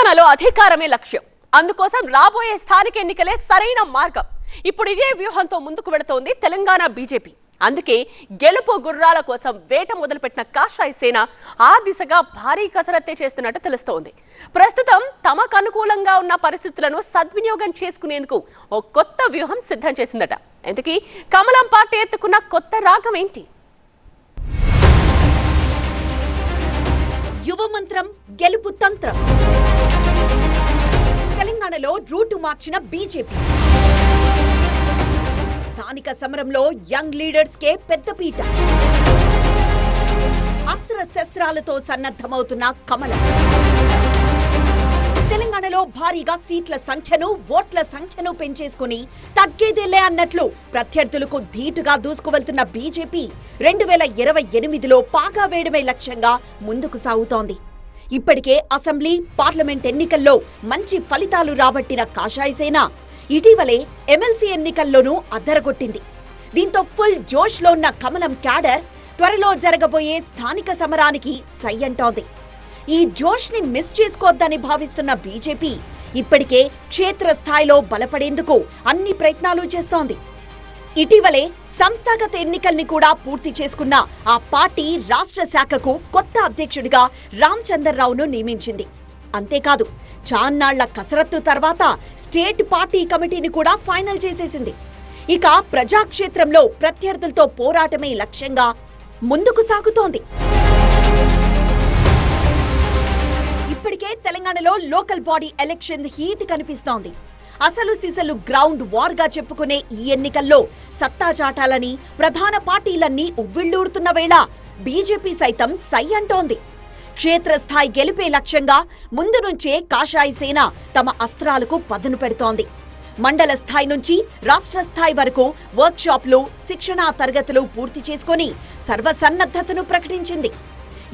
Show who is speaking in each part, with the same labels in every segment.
Speaker 1: తెలంగాణలో అధికారమే లక్ష్యం. అందుకోసం రాబోయే స్థానిక ఎన్నికలే సరైన మార్గం. ఇప్పుడు ఇదే వ్యూహంతో ముందుకు వెళుతోంది తెలంగాణ బీజేపీ. అందుకే గెలుపు గుర్రాల కోసం వేట మొదలుపెట్టిన కాషాయ సేన ఆ దిశగా భారీ కసరత్తే చేస్తున్నట్టు తెలుస్తోంది. ప్రస్తుతం తమకు అనుకూలంగా ఉన్న పరిస్థితులను సద్వినియోగం చేసుకునేందుకు ఓ కొత్త వ్యూహం సిద్ధం చేసిందట. ఇంతకీ కమలం పార్టీ ఎత్తుకున్న కొత్త రాగం ఏంటి?
Speaker 2: యువ మంత్రం గెలుపు తంత్రం. తెలంగాణలో రూటు మార్చిన బీజేపీ. స్థానిక సమరంలో యంగ్ లీడర్స్ కే పెద్దపీట. అస్త్ర శస్త్రాలతో సన్నద్ధమవుతున్న కమలం. తెలంగాణలో భారీగా సీట్ల సంఖ్యను, ఓట్ల సంఖ్యను పెంచేసుకుని తగ్గేదేలే అన్నట్లు ప్రత్యర్థులకు ధీటుగా దూసుకువెళ్తున్న బీజేపీ 2028లో పాగా వేయడమే లక్ష్యంగా ముందుకు సాగుతోంది. ఇప్పటికే అసెంబ్లీ, పార్లమెంట్ ఎన్నికల్లో మంచి ఫలితాలు రాబట్టిన కాషాయ సేన ఇటీవలే ఎమ్మెల్సీ ఎన్నికల్లోనూ అద్దరగొట్టింది. దీంతో ఫుల్ జోష్లో ఉన్న కమలం క్యాడర్ త్వరలో జరగబోయే స్థానిక సమరానికి సై అంటోంది. ఈ జోష్ ని మిస్ చేసుకోవద్దని భావిస్తున్న బీజేపీ ఇప్పటికే క్షేత్రస్థాయిలో బలపడేందుకు అన్ని ప్రయత్నాలు చేస్తోంది. ఇటీవలే సంస్థాగత ఎన్నికల్ని కూడా పూర్తి చేసుకున్న ఆ పార్టీ రాష్ట్ర శాఖకు కొత్త అధ్యక్షుడిగా రామచంద్రరావును నియమించింది. అంతేకాదు, చాన్నాళ్ల కసరత్తు తర్వాత స్టేట్ పార్టీ కమిటీని కూడా ఫైనల్ చేసేసింది. ఇక ప్రజాక్షేత్రంలో ప్రత్యర్థులతో పోరాటమే లక్ష్యంగా ముందుకు సాగుతోంది. ఇప్పటికే తెలంగాణలో లోకల్ బాడీ ఎలక్షన్ హీట్ కనిపిస్తోంది. అసలు సిసలు గ్రౌండ్ వార్ గా చెప్పుకునే ఈ ఎన్నికల్లో సత్తా చాటాలని ప్రధాన పార్టీలన్నీ ఉవ్విళ్లూడుతున్న వేళ బీజేపీ సైతం సై అంటోంది. క్షేత్రస్థాయి గెలిపే లక్ష్యంగా ముందు నుంచే కాషాయ సేన తమ అస్త్రాలకు పదును పెడుతోంది. మండల స్థాయి నుంచి రాష్ట్ర స్థాయి వరకు వర్క్షాప్లు, శిక్షణా తరగతులు పూర్తి చేసుకుని సర్వసన్నద్ధతను ప్రకటించింది.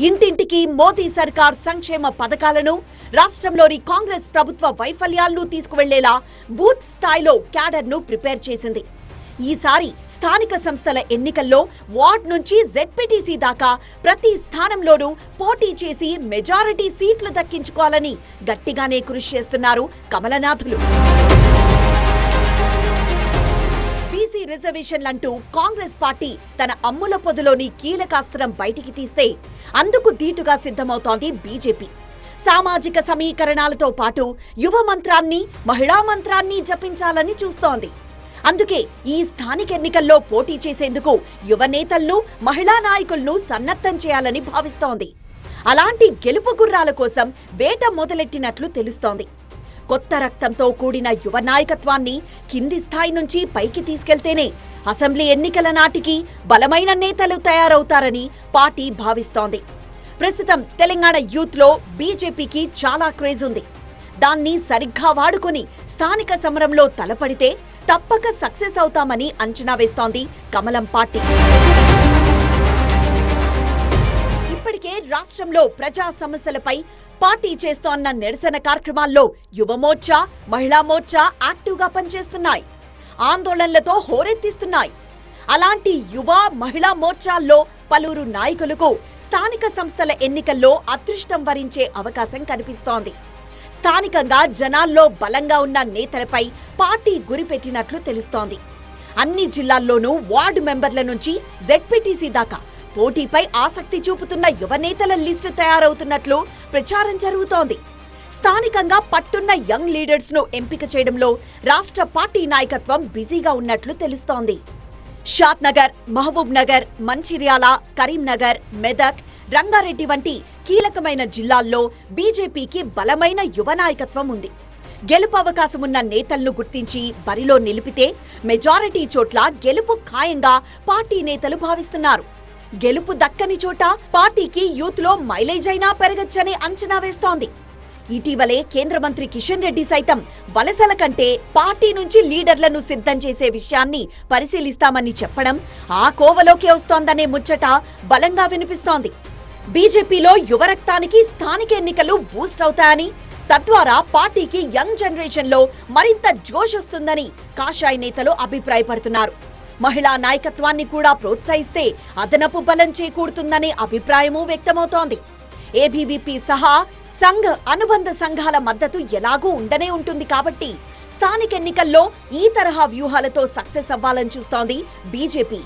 Speaker 2: ఇంటింటికి మోదీ సర్కార్ సంక్షేమ పథకాలను, రాష్ట్రంలోని కాంగ్రెస్ ప్రభుత్వ వైఫల్యాలను తీసుకువెళ్లేలా బూత్ స్థాయిలో క్యాడర్ను ప్రిపేర్ చేసింది. ఈసారి స్థానిక సంస్థల ఎన్నికల్లో వార్డ్ నుంచి జెడ్పీటీసీ దాకా ప్రతి స్థానంలోనూ పోటీ చేసి మెజారిటీ సీట్లు దక్కించుకోవాలని గట్టిగానే కృషి చేస్తున్నారు కమలనాథులు. బీసీ రిజర్వేషన్లంటూ కాంగ్రెస్ పార్టీ తన అమ్ముల పొదులోని కీలకాస్త్రం బయటికి తీస్తే అందుకు ధీటుగా సిద్ధమవుతోంది బీజేపీ. సామాజిక సమీకరణాలతో పాటు యువ మంత్రాన్ని, మహిళా మంత్రాన్ని జపించాలని చూస్తోంది. అందుకే ఈ స్థానిక ఎన్నికల్లో పోటీ చేసేందుకు యువ నేతలను, మహిళా నాయకులను సన్నద్ధం చేయాలని భావిస్తోంది. అలాంటి గెలుపు గుర్రాల కోసం వేట మొదలెట్టినట్లు తెలుస్తోంది. కొత్త రక్తంతో కూడిన యువ నాయకత్వాన్ని కింది స్థాయి నుంచి పైకి తీసుకెళ్తేనే అసెంబ్లీ ఎన్నికల నాటికి బలమైన నేతలు తయారవుతారని పార్టీ భావిస్తోంది. ప్రస్తుతం తెలంగాణ యూత్ లో బీజేపీకి చాలా క్రేజ్ ఉంది. దాన్ని సరిగ్గా వాడుకుని స్థానిక సమరంలో తలపడితే తప్పక సక్సెస్ అవుతామని అంచనా వేస్తోంది కమలం పార్టీ. ఇప్పటికే రాష్ట్రంలో ప్రజా సమస్యలపై పార్టీ చేస్తోన్న నిరసన కార్యక్రమాల్లో యువమోర్చా, మహిళా మోర్చా యాక్టివ్గా పనిచేస్తున్నాయి. ఆందోళనలతో హోరెత్తిస్తున్నాయి. అలాంటి యువ, మహిళా మోర్చాల్లో పలువురు నాయకులకు స్థానిక సంస్థల ఎన్నికల్లో అదృష్టం వరించే అవకాశం కనిపిస్తోంది. స్థానికంగా జనాల్లో బలంగా ఉన్న నేతలపై పార్టీ గురిపెట్టినట్లు తెలుస్తోంది. అన్ని జిల్లాల్లోనూ వార్డు మెంబర్ల నుంచి జెడ్పీటీసీ దాకా పోటీపై ఆసక్తి చూపుతున్న యువ నేతల లిస్టు తయారవుతున్నట్లు ప్రచారం జరుగుతోంది. స్థానికంగా పట్టున్న యంగ్ లీడర్స్ ను ఎంపిక చేయడంలో రాష్ట్ర పార్టీ నాయకత్వం బిజీగా ఉన్నట్లు తెలుస్తోంది. షాద్నగర్, మహబూబ్ నగర్, మంచిర్యాల, కరీంనగర్, మెదక్, రంగారెడ్డి వంటి కీలకమైన జిల్లాల్లో బీజేపీకి బలమైన యువ నాయకత్వం ఉంది. గెలుపు అవకాశమున్న నేతలను గుర్తించి బరిలో నిలిపితే మెజారిటీ చోట్ల గెలుపు ఖాయంగా పార్టీ నేతలు భావిస్తున్నారు. గెలుపు దక్కని చోట పార్టీకి యూత్ లో మైలేజ్ అయినా పెరగచ్చని అంచనా వేస్తోంది. ఇటీవలే కేంద్ర మంత్రి కిషన్ రెడ్డి సైతం వలసల కంటే పార్టీ నుంచి లీడర్లను సిద్ధం చేసే విషయాన్ని పరిశీలిస్తామని చెప్పడం ఆ కోవలోకే వస్తోందనే ముచ్చట బలంగా వినిపిస్తోంది. బీజేపీలో యువరక్తానికి స్థానిక ఎన్నికలు బూస్ట్ అవుతాయని, తద్వారా పార్టీకి యంగ్ జనరేషన్ లో మరింత జోష్ వస్తుందని కాషాయ నేతలు అభిప్రాయపడుతున్నారు. మహిళా నాయకత్వాన్ని కూడా ప్రోత్సహిస్తే అదనపు బలం చేకూరుతుందనే అభిప్రాయమూ వ్యక్తమవుతోంది. ఏబీవీపీ సహా సంఘ్ అనుబంధ సంఘాల మద్దతు ఎలాగూ ఉండనే ఉంటుంది కాబట్టి స్థానిక ఎన్నికల్లో ఈ తరహా వ్యూహాలతో సక్సెస్ అవ్వాలని చూస్తోంది బీజేపీ.